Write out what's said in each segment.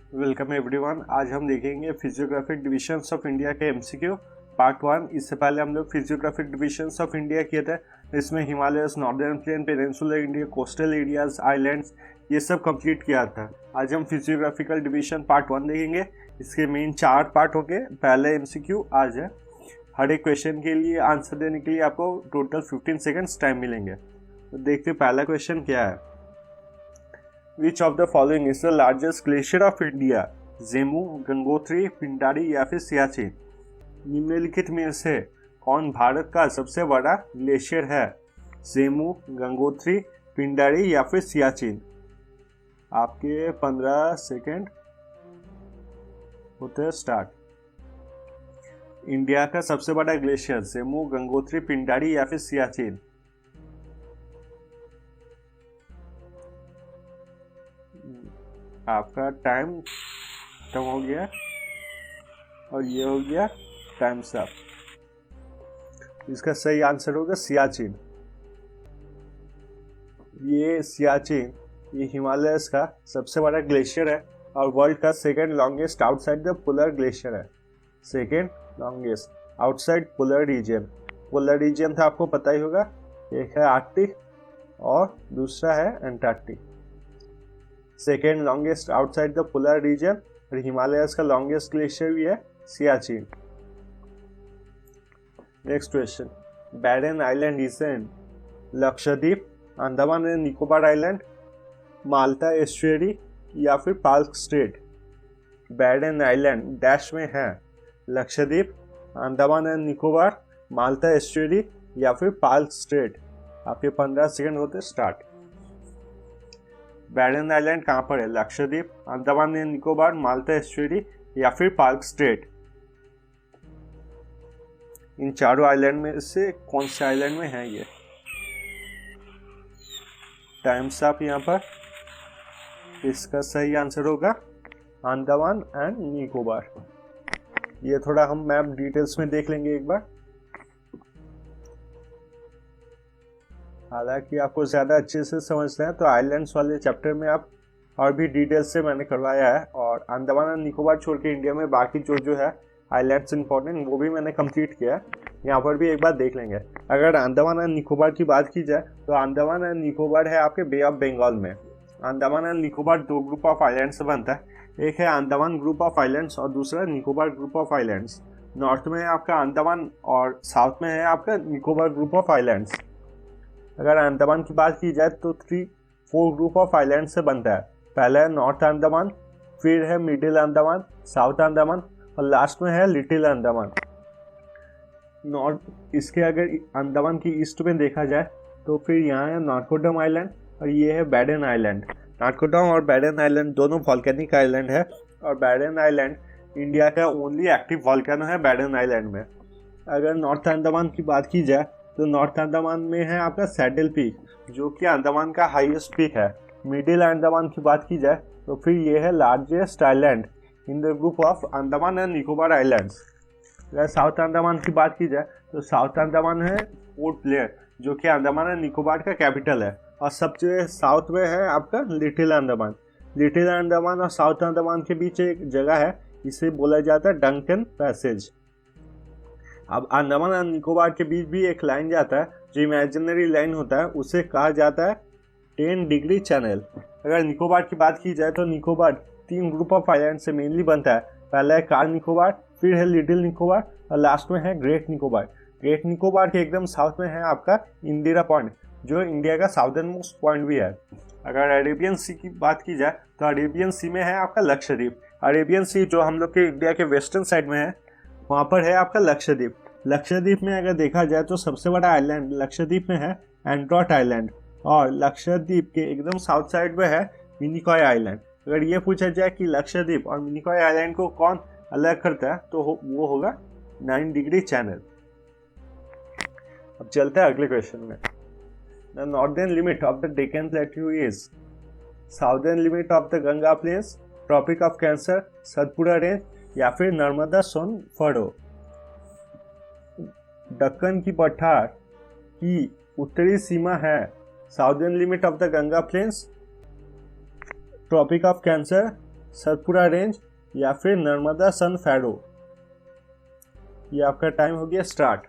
Welcome everyone. आज हम देखेंगे फिजियोग्राफिक डिविजन्स ऑफ इंडिया के एमसीक्यू पार्ट 1। इससे पहले हम लोग फिजियोग्राफिक डिविजन्स ऑफ इंडिया किए थे। इसमें Himalayas, northern plain, peninsular India, coastal areas, islands, ये सब कंप्लीट किया था। आज हम फिजियोग्राफिकल डिवीजन पार्ट 1 देखेंगे। इसके मेन 4 पार्ट होंगे। पहले एमसीक्यू आज है। हर एक क्वेश्चन के लिए आंसर देने के लिए आपको टोटल 15 सेकेंड्स टाइम मिलेंगे। तो देखते पहला क्वेश्चन क्या है। Which of the following is the largest glacier of India? Zemu, Gangotri, Pindari या फिर सियाचिन? निम्नलिखित में से कौन भारत का सबसे बड़ा ग्लेशियर है? जेमू, गंगोत्री, पिंडारी या फिर सियाचिन? आपके 15 सेकेंड होते हैं स्टार्ट। इंडिया का सबसे बड़ा ग्लेशियर जेमू, गंगोत्री, पिंडारी या फिर सियाचिन? आपका टाइम खत्म हो गया और ये हो गया टाइम्स अप। इसका सही आंसर होगा सियाचिन। ये सियाचिन ये हिमालयस का सबसे बड़ा ग्लेशियर है और वर्ल्ड का second longest outside the polar glacier है। Second longest outside polar region. Polar region था आपको पता ही होगा, एक है आर्कटिक और दूसरा है Antarctic. Second longest outside the polar region और हिमालयस का लॉन्गेस्ट ग्लेशियर भी है Siachen. Next question. Barren island is in Lakshadweep, Andaman and Nicobar island, Malta estuary या फिर Palk strait? Barren island dash में है Lakshadweep, Andaman and Nicobar, Malta estuary या फिर पार्क स्ट्रेट? आपके 15 सेकेंड होते स्टार्ट। बैरन आइलैंड कहाँ पर है? Lakshadweep, Andaman and Nicobar, Malta estuary या फिर पार्क स्ट्रेट? इन चारों आइलैंड में से कौन से आइलैंड में है ये? टाइम्स अप यहाँ पर। इसका सही आंसर होगा अंडमान एंड निकोबार। ये थोड़ा हम मैप डिटेल्स में देख लेंगे एक बार। हालांकि आपको ज़्यादा अच्छे से समझना है तो आइलैंड्स वाले चैप्टर में आप और भी डिटेल्स से मैंने करवाया है, और अंडमान और निकोबार छोड़ के इंडिया में बाकी जो है आइलैंड्स इंपॉर्टेंट वो भी मैंने कंप्लीट किया है। यहाँ पर भी एक बार देख लेंगे। अगर अंडमान और निकोबार की बात की जाए तो अंडमान और निकोबार है आपके बे ऑफ बंगाल में। अंडमान और निकोबार 2 ग्रुप ऑफ आइलैंड से बनता है। एक है अंडमान ग्रुप ऑफ आइलैंड्स और दूसरा Nicobar group of islands. North में है आपका अंडमान और साउथ में है आपका निकोबार ग्रुप ऑफ आइलैंड्स। अगर अंडमान की बात की जाए तो 3-4 ग्रुप ऑफ आइलैंड से बनता है। पहला है नॉर्थ अंडमान, फिर है मिडिल अंडमान, साउथ अंडमान और लास्ट में है लिटिल अंडमान। नॉर्थ इसके अगर अंडमान की ईस्ट में देखा जाए तो फिर यहाँ है नारकोडम आइलैंड और ये है बैरन आइलैंड। नारकोडम और बैरन आइलैंड दोनों वॉल्केनिक आइलैंड है और बैरन आइलैंड इंडिया का ओनली एक्टिव वॉल्केनो है बैरन आइलैंड में। अगर नॉर्थ अंडमान की बात की जाए तो नॉर्थ अंडमान में है आपका सैडल पीक जो कि अंडमान का हाईएस्ट पीक है। मिडिल अंडमान की बात की जाए तो फिर ये है largest island in the group of Andaman and Nicobar islands. अगर साउथ अंडमान की बात की जाए तो साउथ अंडमान है पोर्ट ब्लेयर जो कि अंडमान एंड निकोबार का कैपिटल है, और सबसे साउथ में है आपका लिटिल अंडमान। लिटिल अंडमान और साउथ अंडमान के बीच एक जगह है, इसे बोला जाता है डंकन पैसेज। अब अंडमान और निकोबार के बीच भी एक लाइन जाता है जो इमेजिनरी लाइन होता है, उसे कहा जाता है 10 डिग्री चैनल। अगर निकोबार की बात की जाए तो निकोबार 3 ग्रुप ऑफ आइलैंड से मेनली बनता है। पहला है कार निकोबार, फिर है लिटिल निकोबार और लास्ट में है ग्रेट निकोबार। ग्रेट निकोबार के एकदम साउथ में है आपका इंदिरा पॉइंट जो इंडिया का साउदर्न मोस्ट पॉइंट भी है। अगर अरेबियन सी की बात की जाए तो अरेबियन सी में है आपका लक्षद्वीप। अरेबियन सी जो हम लोग के इंडिया के वेस्टर्न साइड में है वहाँ पर है आपका लक्षद्वीप। लक्षद्वीप में अगर देखा जाए तो सबसे बड़ा आइलैंड लक्षद्वीप में है एंड्रोट आइलैंड, और लक्षद्वीप के एकदम साउथ साइड में है मिनिकॉय आइलैंड। अगर ये पूछा जाए कि लक्षद्वीप और मिनिकॉय आइलैंड को कौन अलग करता है तो वो होगा 9 डिग्री चैनल। अब चलते हैं अगले क्वेश्चन में। The northern limit of the Deccan plateau is southern limit of the Ganga plains, Tropic of Cancer, Satpura range या फिर नर्मदा सोन फरो? दक्कन की पठार की उत्तरी सीमा है southern limit of the Ganga plains, Tropic of Cancer, Satpura range या फिर नर्मदा सन फैरो। ये आपका टाइम हो गया start.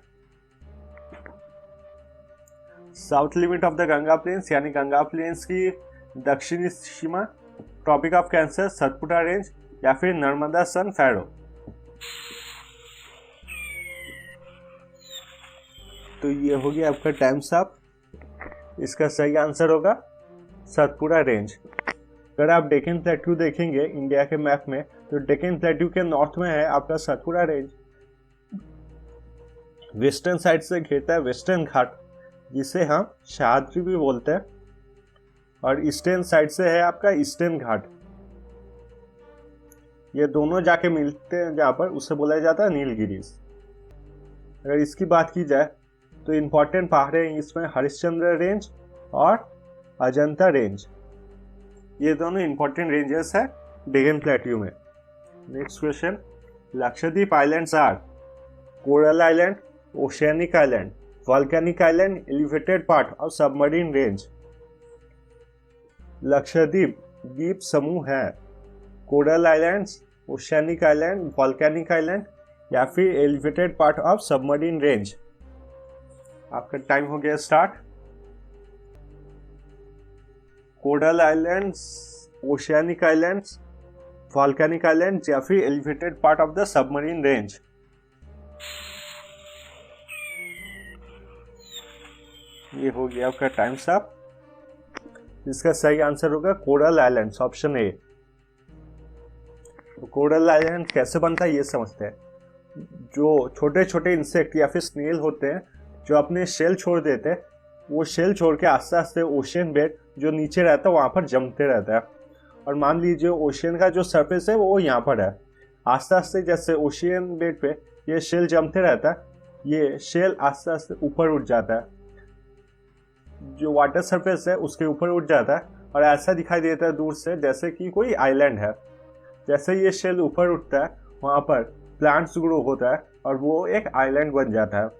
South limit of the Ganga plains यानी गंगा प्लेन्स की दक्षिणी सीमा, tropic of Cancer, Satpura range या फिर नर्मदा सन फैरो। तो ये हो गया आपका टाइम साफ। इसका सही आंसर होगा सतपुड़ा रेंज। अगर आप डेक्कन प्लेट्यू देखेंगे इंडिया के मैप में तो डेक्कन प्लेट्यू के नॉर्थ में है आपका सतपुड़ा रेंज। वेस्टर्न साइड से घेरता है वेस्टर्न घाट जिसे हम सह्याद्री भी बोलते हैं, और ईस्टर्न साइड से है आपका ईस्टर्न घाट। ये दोनों जाके मिलते हैं जहाँ पर, उसे बोला जाता है नीलगिरीज। अगर इसकी बात की जाए तो इम्पोर्टेंट पहाड़े हैं इसमें हरिश्चंद्र रेंज और अजंता रेंज। ये दोनों इम्पोर्टेंट रेंजेस है डेक्कन प्लेट्यू में। Next question, Lakshadweep islands are coral island, oceanic island, volcanic island, elevated part और सबमरीन रेंज। लक्षद्वीप द्वीप समूह है coral islands, oceanic island, volcanic island या फिर elevated part of submarine range. आपका टाइम हो गया start. Coral islands, oceanic islands, volcanic islands या फिर elevated part of the submarine range. ये हो गया आपका टाइम साफ। इसका सही आंसर होगा कोरल आइलैंड्स, ऑप्शन ए। तो कोरल आइलैंड कैसे बनता है ये समझते हैं। जो छोटे छोटे इंसेक्ट या फिर स्नेल होते हैं जो अपने शेल छोड़ देते हैं, वो शेल छोड़ के आस्ते आस्ते ओशियन बेड जो नीचे रहता है वहाँ पर जमते रहता है। और मान लीजिए ओशियन का जो सरफेस है वो यहाँ पर है, आस्ते आस्ते जैसे ओशियन बेड पे ये शेल जमते रहता है, ये शेल आस्ते आस्ते ऊपर उठ जाता है, जो वाटर सरफेस है उसके ऊपर उठ जाता है और ऐसा दिखाई देता है दूर से जैसे कि कोई आइलैंड है। जैसे ये शेल ऊपर उठता है वहाँ पर प्लांट्स ग्रो होता है और वो एक आइलैंड बन जाता है।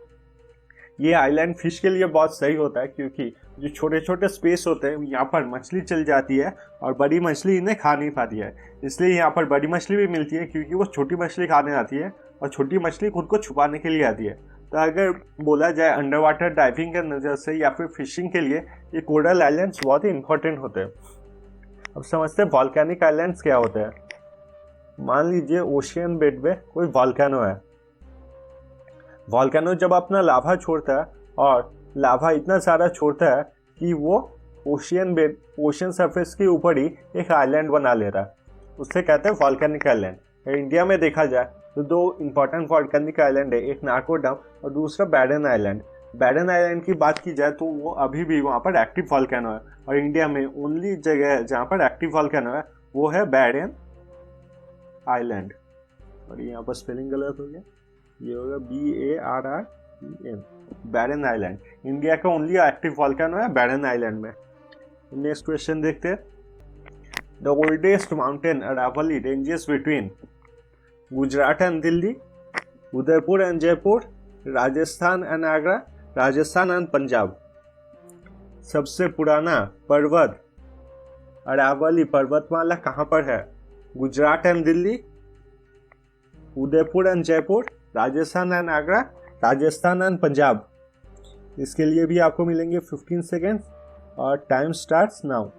ये आइलैंड फिश के लिए बहुत सही होता है क्योंकि जो छोटे छोटे स्पेस होते हैं यहाँ पर मछली चल जाती है और बड़ी मछली इन्हें खा नहीं पाती है, इसलिए यहाँ पर बड़ी मछली भी मिलती है क्योंकि वो छोटी मछली खाने आती है और छोटी मछली खुद को छुपाने के लिए आती है। तो अगर बोला जाए अंडर वाटर डाइविंग के नज़र से या फिर फिशिंग के लिए ये कोरल आइलैंड्स बहुत ही इंपॉर्टेंट होते हैं। अब समझते हैं वॉल्केनिक आइलैंड्स क्या होते हैं। मान लीजिए ओशियन बेड में कोई वॉल्केनो है। वॉल्केनो जब अपना लावा छोड़ता है और लावा इतना सारा छोड़ता है कि वो ओशियन सरफेस के ऊपर ही एक आइलैंड बना लेता है, उससे कहते हैं वॉल्केनिक आइलैंड। इंडिया में देखा जाए तो दो इंपॉर्टेंट वॉल्केनिक आइलैंड है, एक नाकोडम और दूसरा बैडन आइलैंड। बैडन आइलैंड की बात की जाए तो वो अभी भी वहाँ पर एक्टिव वॉल्केनो है और इंडिया में ओनली जगह है जहाँ पर एक्टिव वॉल्केनो है वो है बैडन आइलैंड। और यहाँ पर स्पेलिंग गलत हो गया, ये होगा BARREN, बैडन आइलैंड। इंडिया का ओनली एक्टिव वॉल्केनो है बैडन आइलैंड में। नेक्स्ट क्वेश्चन देखते हैं। The oldest mountain Aravalli ranges between Gujarat and Delhi, Udaipur and Jaipur, Rajasthan and Agra, Rajasthan and Punjab. सबसे पुराना पर्वत अरावली पर्वतमाला कहाँ पर है? Gujarat and Delhi, Udaipur and Jaipur, Rajasthan and Agra, Rajasthan and Punjab. इसके लिए भी आपको मिलेंगे 15 सेकेंड और टाइम स्टार्ट्स नाउ।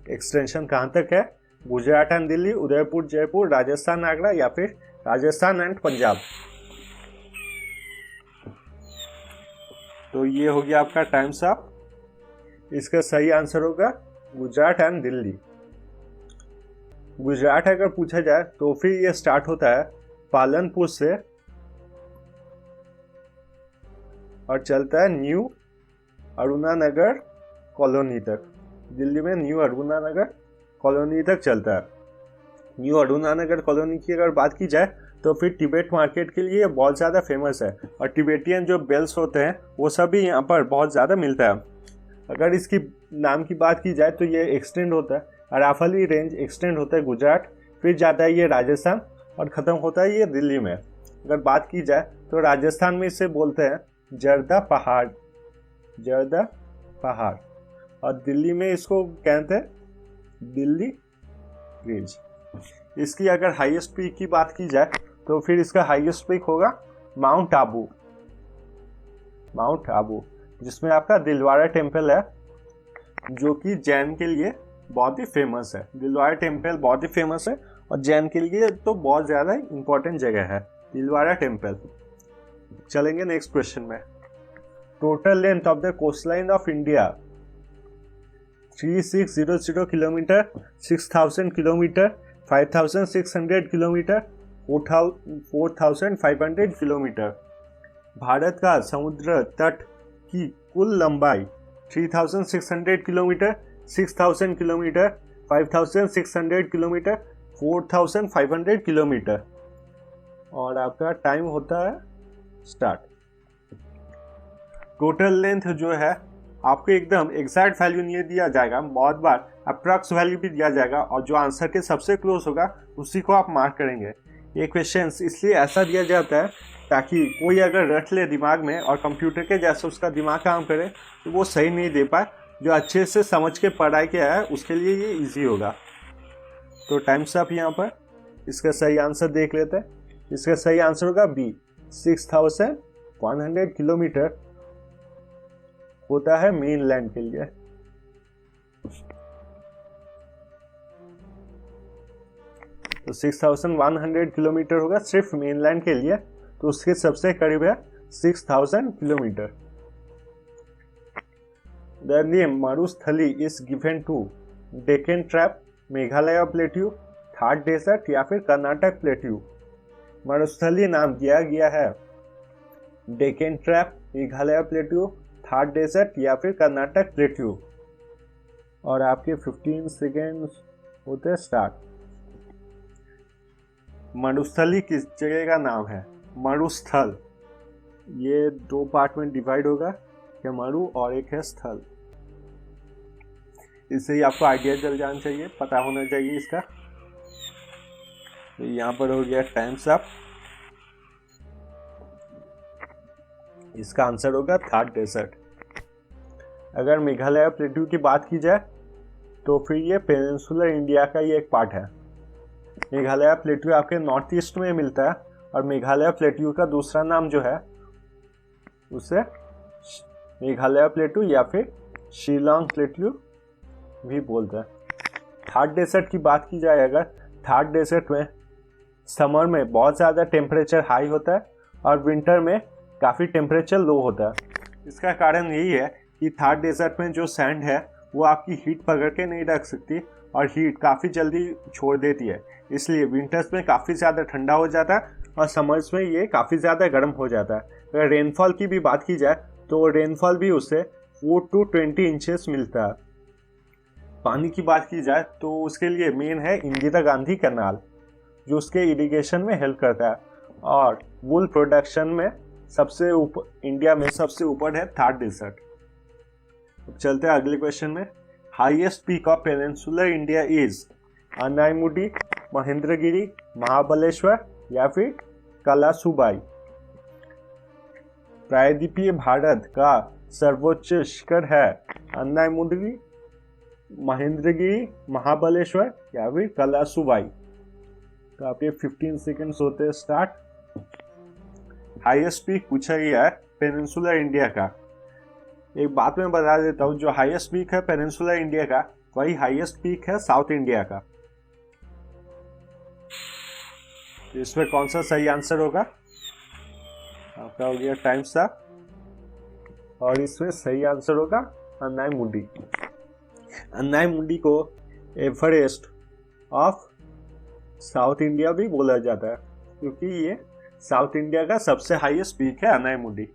एक्सटेंशन कहां तक है? गुजरात एंड दिल्ली, उदयपुर जयपुर, राजस्थान आगरा या फिर राजस्थान एंड पंजाब। तो ये हो गया आपका टाइम साफ। इसका सही आंसर होगा गुजरात एंड दिल्ली। गुजरात अगर पूछा जाए तो फिर ये स्टार्ट होता है पालनपुर से और चलता है न्यू अरुणानगर कॉलोनी तक। दिल्ली में न्यू अरुणानगर कॉलोनी तक चलता है। न्यू अरुणानगर कॉलोनी की अगर बात की जाए तो फिर टिबेट मार्केट के लिए बहुत ज़्यादा फेमस है और टिबेटियन जो बेल्स होते हैं वो सब भी यहाँ पर बहुत ज़्यादा मिलता है। अगर इसकी नाम की बात की जाए तो ये एक्सटेंड होता है, अरावली रेंज एक्सटेंड होता है गुजरात, फिर जाता है ये राजस्थान और ख़त्म होता है ये दिल्ली में। अगर बात की जाए तो राजस्थान में इसे बोलते हैं जर्दा पहाड़, जर्दा पहाड़, और दिल्ली में इसको कहते हैं दिल्ली ब्रिज। इसकी अगर हाईएस्ट पीक की बात की जाए तो फिर इसका हाईएस्ट पीक होगा माउंट आबू, जिसमें आपका दिलवाड़ा टेम्पल है, जो कि जैन के लिए बहुत ही फेमस है। दिलवाड़ा टेम्पल बहुत ही फेमस है और जैन के लिए तो बहुत ज़्यादा इंपॉर्टेंट जगह है दिलवाड़ा टेम्पल। चलेंगे नेक्स्ट क्वेश्चन में। Total length of the coastline of India 3600 kilometre, 6000 kilometre, 5600 kilometre, 4500 kilometre. Bharat का समुद्र तट की कुल लंबाई 3600 किलोमीटर, 6000 किलोमीटर, 5600 किलोमीटर, 4500 किलोमीटर। और आपका टाइम होता है स्टार्ट। टोटल लेंथ जो है आपको एकदम एग्जैक्ट वैल्यू नहीं दिया जाएगा, बहुत बार अप्रॉक्स वैल्यू भी दिया जाएगा, और जो आंसर के सबसे क्लोज होगा उसी को आप मार्क करेंगे। ये क्वेश्चंस इसलिए ऐसा दिया जाता है ताकि कोई अगर रट ले दिमाग में और कंप्यूटर के जैसे उसका दिमाग काम करे तो वो सही नहीं दे पाए। जो अच्छे से समझ के पढ़ाई किया है उसके लिए ये इजी होगा। तो टाइम्स अप यहाँ पर। इसका सही आंसर देख लेते हैं। इसका सही आंसर होगा बी, 6100 किलोमीटर होता है मेन लैंड के लिए। तो 6100 किलोमीटर होगा सिर्फ मेनलैंड के लिए, तो उसके सबसे करीब है 6000 kilometre. The name Marusthali is given to Deccan trap, Meghalaya plateau, Thar desert या फिर कर्नाटक प्लेट्यू। मरुस्थली नाम दिया गया है Deccan trap, Meghalaya plateau, Thar desert या फिर कर्नाटक प्लेट्यू। और आपके 15 सेकेंड होते हैं स्टार्ट। मरुस्थली किस जगह का नाम है? मरुस्थल, ये दो पार्ट में डिवाइड होगा, क्या मरु और एक है स्थल। इससे ही आपको आइडिया चल जाना चाहिए, पता होना चाहिए इसका। तो यहाँ पर हो गया टाइम्स अप। इसका आंसर होगा थार डेजर्ट। अगर मेघालय प्लेट्यू की बात की जाए तो फिर ये पेनिनसुलर इंडिया का ही एक पार्ट है। मेघालय प्लेट्यू आपके नॉर्थ ईस्ट में मिलता है, और मेघालय प्लेट्यू का दूसरा नाम जो है उसे मेघालय प्लेट्यू या फिर शिलोंग प्लेट्यू भी बोलते हैं। थार डेजर्ट की बात की जाए अगर, थार डेजर्ट में समर में बहुत ज़्यादा टेम्परेचर हाई होता है और विंटर में काफ़ी टेम्परेचर लो होता है। इसका कारण यही है कि थार डेजर्ट में जो सैंड है वो आपकी हीट पकड़ के नहीं रख सकती और हीट काफ़ी जल्दी छोड़ देती है, इसलिए विंटर्स में काफ़ी ज़्यादा ठंडा हो जाता है और समर्स में ये काफ़ी ज़्यादा गर्म हो जाता है। अगर रेनफॉल की भी बात की जाए तो रेनफॉल भी उससे 4 to 20 इंचेस मिलता है। पानी की बात की जाए तो उसके लिए मेन है इंदिरा गांधी कैनाल, जो उसके इरिगेशन में हेल्प करता है, और वूल प्रोडक्शन में सबसे ऊपर, इंडिया में सबसे ऊपर है थार डेजर्ट। अब चलते हैं अगले क्वेश्चन में। Highest peak of peninsular India is Anaimudi, Mahendragiri, Mahabaleshwar या फिर कलासुबाई। प्रायद्वीपीय भारत का सर्वोच्च शिखर है अनाईमुडी, महेंद्रगिरी, महाबलेश्वर या फिर कलासुबाई। तो आपके 15 सेकंड्स होते हैं स्टार्ट। हाईएस्ट पीक पूछा गया है पेनिनसुलर इंडिया का। एक बात मैं बता देता हूँ, जो हाईएस्ट पीक है पेनिनसुलर इंडिया का वही हाईएस्ट पीक है साउथ इंडिया का। तो इसमें कौन सा सही आंसर होगा? आपका हो गया टाइम्स अप, और इसमें सही आंसर होगा अनाईमुडी। अनाईमुडी को एवरेस्ट ऑफ साउथ इंडिया भी बोला जाता है, क्योंकि ये साउथ इंडिया का सबसे हाईएस्ट पीक है Anaimudi.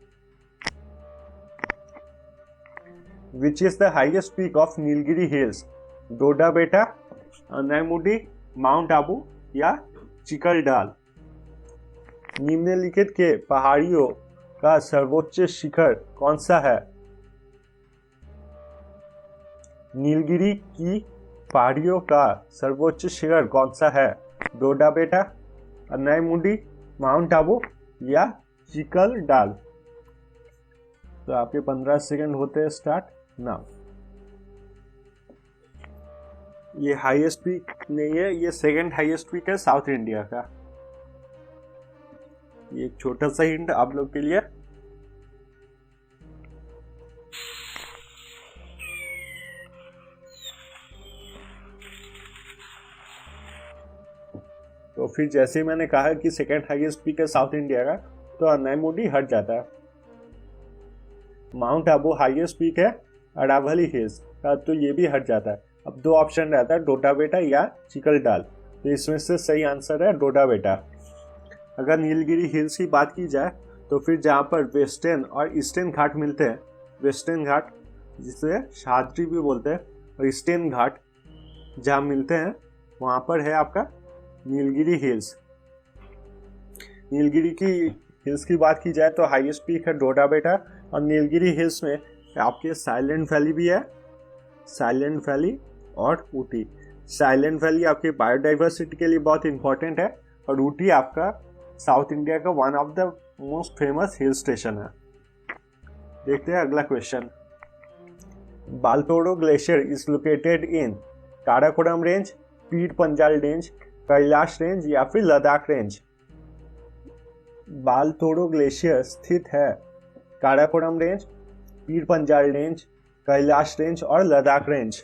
Which is the highest peak of Nilgiri hills? Doda Betta, Anaimudi, mount Abu या चिकलडाल। निम्नलिखित के पहाड़ियों का सर्वोच्च शिखर कौन सा है? नीलगिरी की पहाड़ियों का सर्वोच्च शिखर कौन सा है? डोडा बेटा, अनाईमुडी, माउंट आबू या चिकलडाल। तो आपके 15 सेकंड होते हैं स्टार्ट। नाउ ये हाईएस्ट पीक नहीं है, ये सेकंड हाईएस्ट पीक है साउथ इंडिया का। ये एक छोटा सा हिंट आप लोग के लिए। तो फिर जैसे ही मैंने कहा कि सेकंड हाईएस्ट पीक है साउथ इंडिया का, तो अनाईमुडी हट जाता है। माउंट आबू हाईएस्ट पीक है, अरावली हिल्स का, तो ये भी हट जाता है। अब दो ऑप्शन रहता है, डोडा बेटा या चिकलडाल। तो इसमें से सही आंसर है डोडा बेटा। अगर नीलगिरी हिल्स की बात की जाए तो फिर जहाँ पर वेस्टर्न और ईस्टर्न घाट मिलते हैं, वेस्टर्न घाट जिसे सह्याद्री भी बोलते हैं, और ईस्टर्न घाट जहाँ मिलते हैं वहाँ पर है आपका नीलगिरी हिल्स। नीलगिरी की हिल्स की बात की जाए तो हाईएस्ट पीक है डोडा बेटा, और नीलगिरी हिल्स में आपके साइलेंट वैली भी है, साइलेंट वैली और ऊटी। साइलेंट वैली आपकी बायोडाइवर्सिटी के लिए बहुत इंपॉर्टेंट है, और ऊटी आपका साउथ इंडिया का one of the most famous hill station है। देखते हैं अगला question. Baltoro glacier is located in Karakoram range, Pir Panjal range, Kailash range या फिर लद्दाख रेंज। बालतोरो ग्लेशियर स्थित है Karakoram range, Pir Panjal range, Kailash range और लद्दाख रेंज।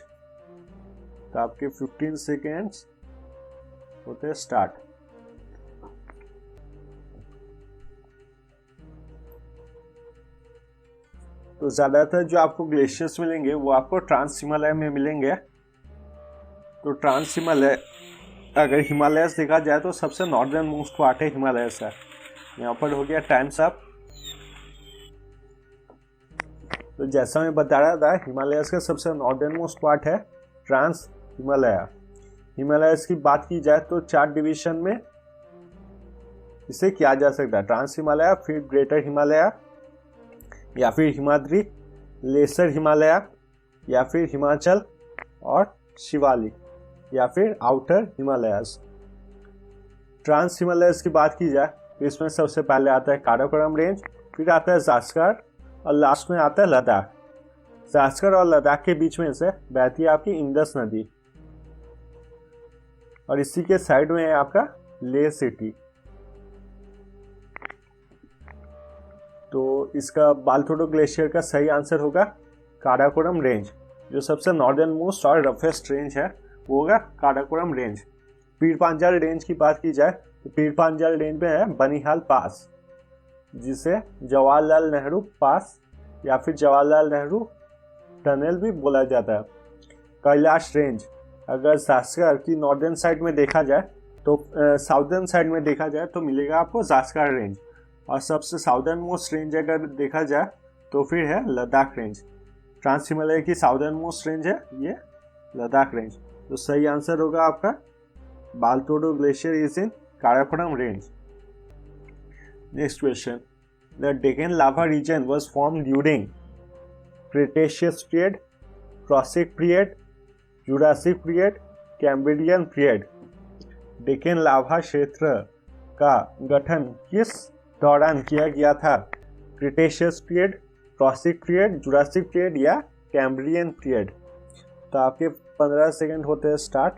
तो आपके 15 सेकेंड्स होते हैं स्टार्ट। तो ज़्यादातर जो आपको ग्लेशियर्स मिलेंगे वो आपको ट्रांस हिमालय में मिलेंगे। तो ट्रांस हिमालय, अगर हिमालयस देखा जाए तो सबसे नॉर्दर्न मोस्ट पार्ट है हिमालयस है। यहाँ पर हो गया टाइम्स अप। तो जैसा मैं बता रहा था, हिमालयस का सबसे नॉर्दर्न मोस्ट पार्ट है ट्रांस हिमालय। हिमालयस की बात की जाए तो 4 डिवीजन में इसे किया जा सकता है, ट्रांस हिमालय, फिर ग्रेटर हिमालय, या फिर हिमाद्री, लेसर हिमालय, या फिर हिमाचल और शिवालिक, या फिर आउटर हिमालयस। ट्रांस हिमालयस की बात की जाए तो इसमें सबसे पहले आता है काराकोरम रेंज, फिर आता है ज़ास्कर और लास्ट में आता है लद्दाख। ज़ास्कर और लद्दाख के बीच में से बहती है आपकी इंडस नदी, और इसी के साइड में है आपका लेह सिटी। तो इसका बालतोरो ग्लेशियर का सही आंसर होगा काराकोरम रेंज। जो सबसे नॉर्दर्न मोस्ट और रफेस्ट रेंज है वो होगा काराकोरम रेंज। पीर पांजाल रेंज की बात की जाए तो पीर पांजाल रेंज में है बनिहाल पास, जिसे जवाहरलाल नेहरू पास या फिर जवाहरलाल नेहरू टनल भी बोला जाता है। कैलाश रेंज अगर ज़ास्कर की नॉर्दर्न साइड में देखा जाए तो साउदर्न साइड में देखा जाए तो मिलेगा आपको ज़ास्कर रेंज, और सबसे साउदर्न मोस्ट रेंज अगर देखा जाए तो फिर है लद्दाख रेंज। ट्रांस हिमालय की साउदर्न मोस्ट रेंज है ये लद्दाख रेंज। तो सही आंसर होगा आपका Baltoro glacier is in Karakoram range. Next question. The Deccan lava region was formed during Cretaceous period, Triassic period, Jurassic period, Cambrian period. Deccan lava क्षेत्र का गठन किस दौरान किया गया था? Cretaceous period, Triassic period, Jurassic period या कैम्ब्रियन पीरियड। तो आपके 15 सेकंड होते हैं स्टार्ट।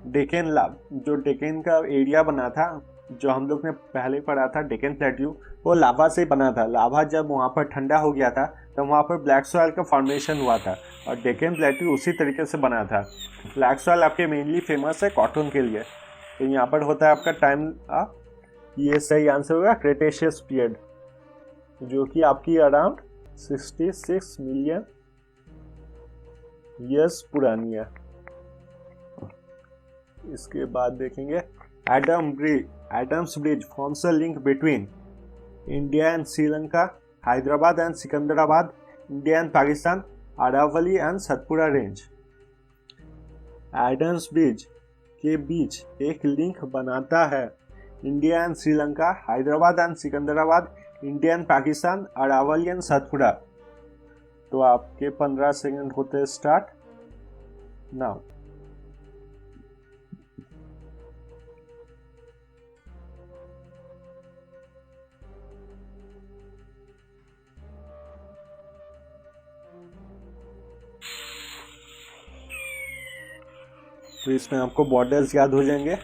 डेक्कन जो डेक्कन का एरिया बना था, जो हम लोग ने पहले पढ़ा था डेक्कन प्लेट्यू, वो लावा से बना था। लावा जब वहाँ पर ठंडा हो गया था तब वहाँ पर ब्लैक सॉइल का फॉर्मेशन हुआ था, और डेक्कन प्लेट्यू उसी तरीके से बना था। ब्लैक सॉइल आपके मेनली फेमस है कॉटन के लिए। तो यहाँ पर होता है आपका टाइम आप, ये सही आंसर होगा क्रेटेशियस पीरियड, जो कि आपकी अराउंड 66 मिलियन ईयर्स पुरानी है। इसके बाद देखेंगे Adam's bridge forms a link between India and Sri Lanka, Hyderabad and Secunderabad, India and Pakistan, Aravalli and Satpura range. Adam's bridge के बीच एक लिंक बनाता है India and Sri Lanka, Hyderabad and Secunderabad, India and Pakistan, Aravalli and Satpura. तो आपके 15 सेकंड होते हैं स्टार्ट नाउ। तो इसमें आपको बॉर्डर्स याद हो जाएंगे।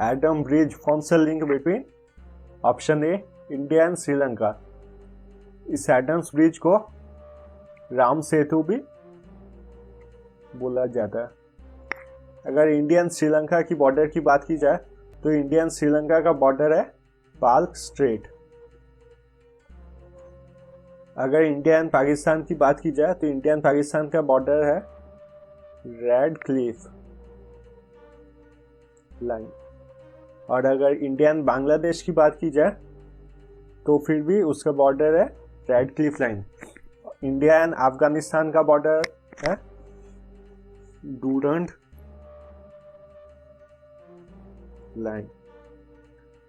Adam bridge forms a link between option A India and Sri Lanka. इस एडम्स ब्रिज को राम सेतु भी बोला जाता है। अगर इंडियन श्रीलंका की बॉर्डर की बात की जाए तो इंडियन श्रीलंका का बॉर्डर है पाल्क स्ट्रेट। अगर इंडिया एंड पाकिस्तान की बात की जाए तो इंडिया एंड पाकिस्तान का बॉर्डर है रेड क्लिफ लाइन। और अगर इंडिया एंड बांग्लादेश की बात की जाए तो फिर भी उसका बॉर्डर है red Cliff line. India and Afghanistan का बॉर्डर है डूरंड लाइन।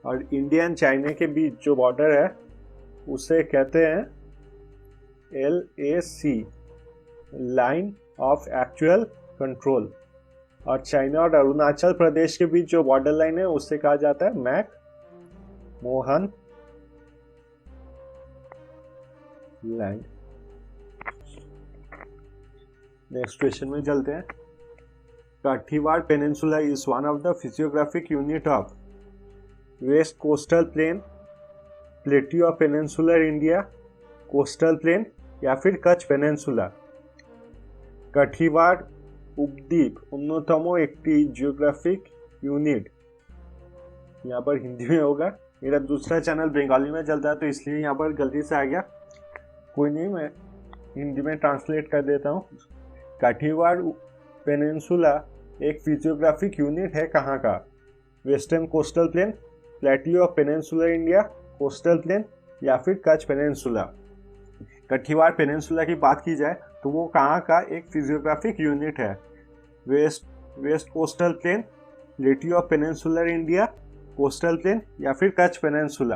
और इंडिया एंड चाइना के बीच जो बॉर्डर है उसे कहते हैं LAC line of actual control. और चाइना और अरुणाचल प्रदेश के बीच जो बॉर्डर लाइन है उससे कहा जाता है McMahon line. Next question में चलते हैं। Kathiawar peninsula is one of the physiographic unit of west coastal plain, plateau peninsular India, coastal plain या फिर कच्छ पेनिनसुला। काठीवाड़ उपद्वीप अन्यतम एक जियोग्राफिक यूनिट, यहाँ पर हिंदी में होगा, मेरा दूसरा चैनल बंगाली में चलता है तो इसलिए यहाँ पर गलती से आ गया, कोई नहीं, मैं हिंदी में ट्रांसलेट कर देता हूँ। काठीवाड़ पेनिनसुला एक फिजियोग्राफिक यूनिट है कहाँ का? Western coastal plain, plateau peninsular India, coastal plain या फिर कच्छ पेनिनसुला। काठीवाड़ पेनिनसुला की बात की जाए तो वो कहाँ का एक फिजियोग्राफिक यूनिट है? West coastal plain, plateau peninsular India, coastal plain या फिर कच्छ पेनिनसुला।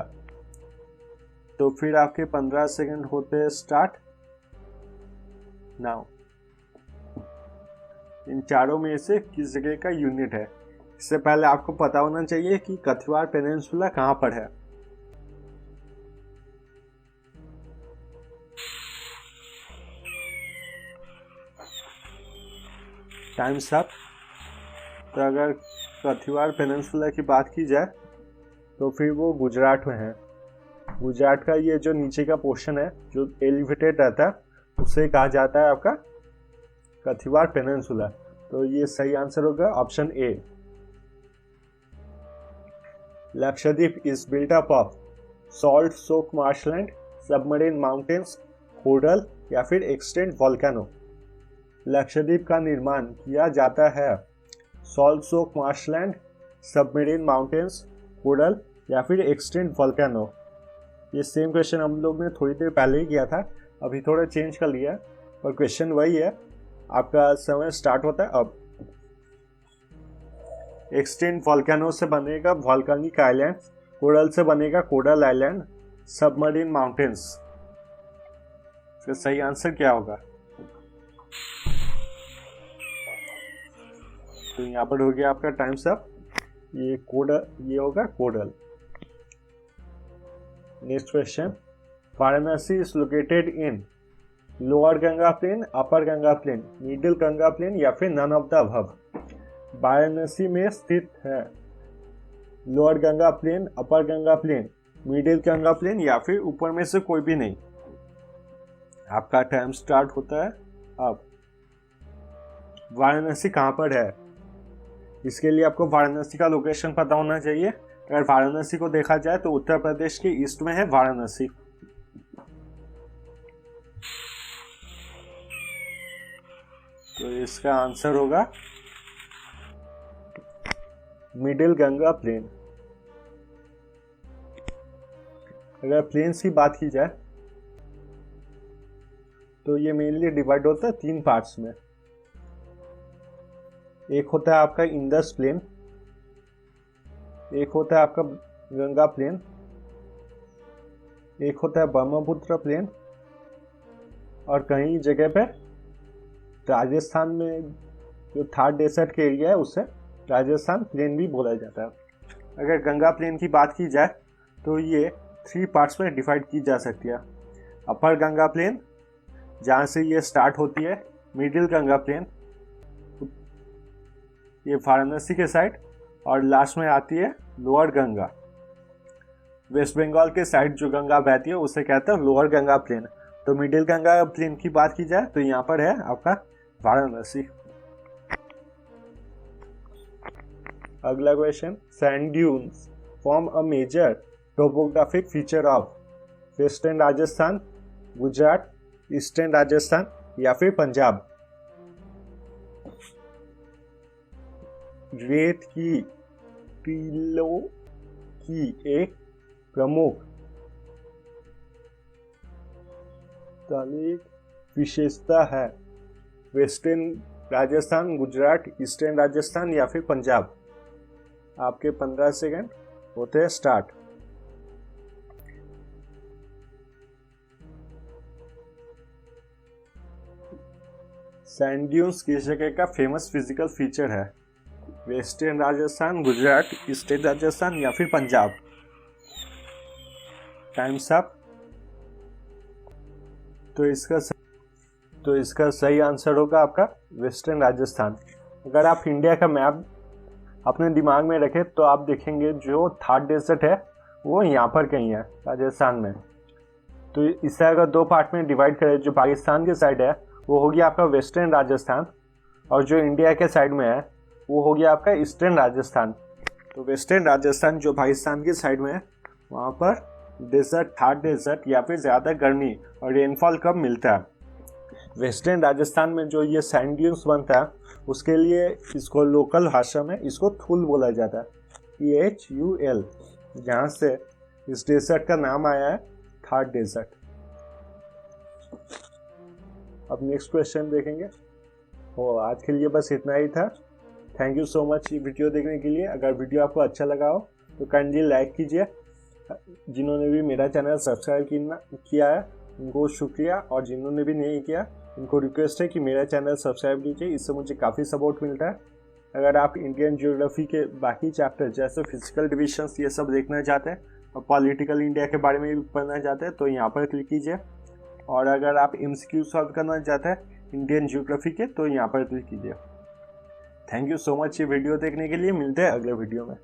तो फिर आपके 15 सेकंड होते हैं स्टार्ट नाउ। इन चारों में से किस जगह का यूनिट है? इससे पहले आपको पता होना चाहिए कि काठीवाड़ पेनिनसुला कहाँ पर है। Times up. तो अगर काठीवाड़ पेनिनसुला की बात की जाए तो फिर वो गुजरात में है। गुजरात का ये जो नीचे का पोर्शन है जो एलिवेटेड रहता है उसे कहा जाता है आपका काठीवाड़ पेनिनसुला। तो ये सही आंसर होगा option A. Lakshadweep is built up of salt soak marshland, submarine mountains, coral या फिर एक्सटेंट वॉल्केनो। लक्षद्वीप का निर्माण किया जाता है सॉल्ट सोक मार्शलैंड, सबमरीन माउंटेन्स, कोरल या फिर एक्सटेंट वॉल्केनो। ये सेम क्वेश्चन हम लोग ने थोड़ी देर पहले ही किया था, अभी थोड़ा चेंज कर लिया और क्वेश्चन वही है। आपका समय स्टार्ट होता है अब। एक्सटेंट वॉल्केनो से बनेगा वॉल्केनिक आइलैंड, कोरल से बनेगा कोरल आइलैंड, सबमरीन माउंटेन्स। इसका सही आंसर क्या होगा? तो यहाँ पर हो गया आपका टाइम्स अप। ये कोरल, ये होगा coral. Next question. Varanasi is located in lower Ganga plain, upper Ganga plain, middle Ganga plain या फिर none of the above. Varanasi में स्थित है lower Ganga plain, upper Ganga plain, middle Ganga plain या फिर ऊपर में से कोई भी नहीं। आपका टाइम स्टार्ट होता है अब। वाराणसी कहाँ पर है? इसके लिए आपको वाराणसी का लोकेशन पता होना चाहिए। अगर वाराणसी को देखा जाए तो उत्तर प्रदेश के ईस्ट में है वाराणसी। तो इसका आंसर होगा मिडिल गंगा प्लेन। अगर प्लेन्स की बात की जाए तो ये मेनली डिवाइड होता है 3 पार्ट्स में। एक होता है आपका इंडस प्लेन, एक होता है आपका गंगा प्लेन, एक होता है ब्रह्मपुत्र प्लेन और कहीं जगह पे राजस्थान में जो थार डेसर्ट के एरिया है उसे राजस्थान प्लेन भी बोला जाता है। अगर गंगा प्लेन की बात की जाए तो ये 3 पार्ट्स में डिवाइड की जा सकती है। अपर गंगा प्लेन जहाँ से ये स्टार्ट होती है, मिडिल गंगा प्लेन ये वाराणसी के साइड, और लास्ट में आती है लोअर गंगा। वेस्ट बंगाल के साइड जो गंगा बहती है उसे कहते हैं लोअर गंगा प्लेन। तो मिडिल गंगा प्लेन की बात की जाए तो यहाँ पर है आपका वाराणसी। अगला question, sand dunes form a major topographic feature of western Rajasthan, Gujarat, eastern Rajasthan या फिर पंजाब। रेत की टीलों की एक प्रमुख विशेषता है वेस्टर्न राजस्थान, गुजरात, ईस्टर्न राजस्थान या फिर पंजाब। आपके 15 सेकंड होते हैं स्टार्ट। सैंड ड्यून्स किस जगह का फेमस फिजिकल फीचर है? वेस्टर्न राजस्थान, गुजरात, ईस्टर्न राजस्थान या फिर पंजाब। Times up. तो इसका सही आंसर होगा आपका वेस्टर्न राजस्थान। अगर आप इंडिया का मैप अपने दिमाग में रखें तो आप देखेंगे जो थार डेजर्ट है वो यहाँ पर कहीं है राजस्थान में। तो इसे अगर दो पार्ट में डिवाइड करें, जो पाकिस्तान के साइड है वो हो गया आपका वेस्टर्न राजस्थान, और जो इंडिया के साइड में है वो हो गया आपका ईस्टर्न राजस्थान। तो वेस्टर्न राजस्थान जो पाकिस्तान के साइड में है वहाँ पर डेजर्ट, थार डेजर्ट या फिर ज़्यादा गर्मी और रेनफॉल कम मिलता है। वेस्टर्न राजस्थान में जो ये सैंड ड्यून्स बनता है उसके लिए इसको लोकल भाषा में इसको थुल बोला जाता है, THUL, जहाँ से इस डेजर्ट का नाम आया है थार डेजर्ट। अब नेक्स्ट क्वेश्चन देखेंगे। आज के लिए बस इतना ही था। थैंक यू सो मच ये वीडियो देखने के लिए। अगर वीडियो आपको अच्छा लगा हो तो काइंडली लाइक कीजिए। जिन्होंने भी मेरा चैनल सब्सक्राइब किया है उनको शुक्रिया, और जिन्होंने भी नहीं किया उनको रिक्वेस्ट है कि मेरा चैनल सब्सक्राइब कीजिए, इससे मुझे काफ़ी सपोर्ट मिलता है। अगर आप इंडियन ज्योग्राफी के बाकी चैप्टर जैसे फिजिकल डिविजन्स ये सब देखना चाहते हैं और पॉलिटिकल इंडिया के बारे में भी पढ़ना चाहते हैं तो यहाँ पर क्लिक कीजिए। और अगर आप MCQ सॉल्व करना चाहते हैं इंडियन ज्योग्राफी के तो यहाँ पर क्लिक कीजिए। थैंक यू सो मच ये वीडियो देखने के लिए। मिलते हैं अगले वीडियो में।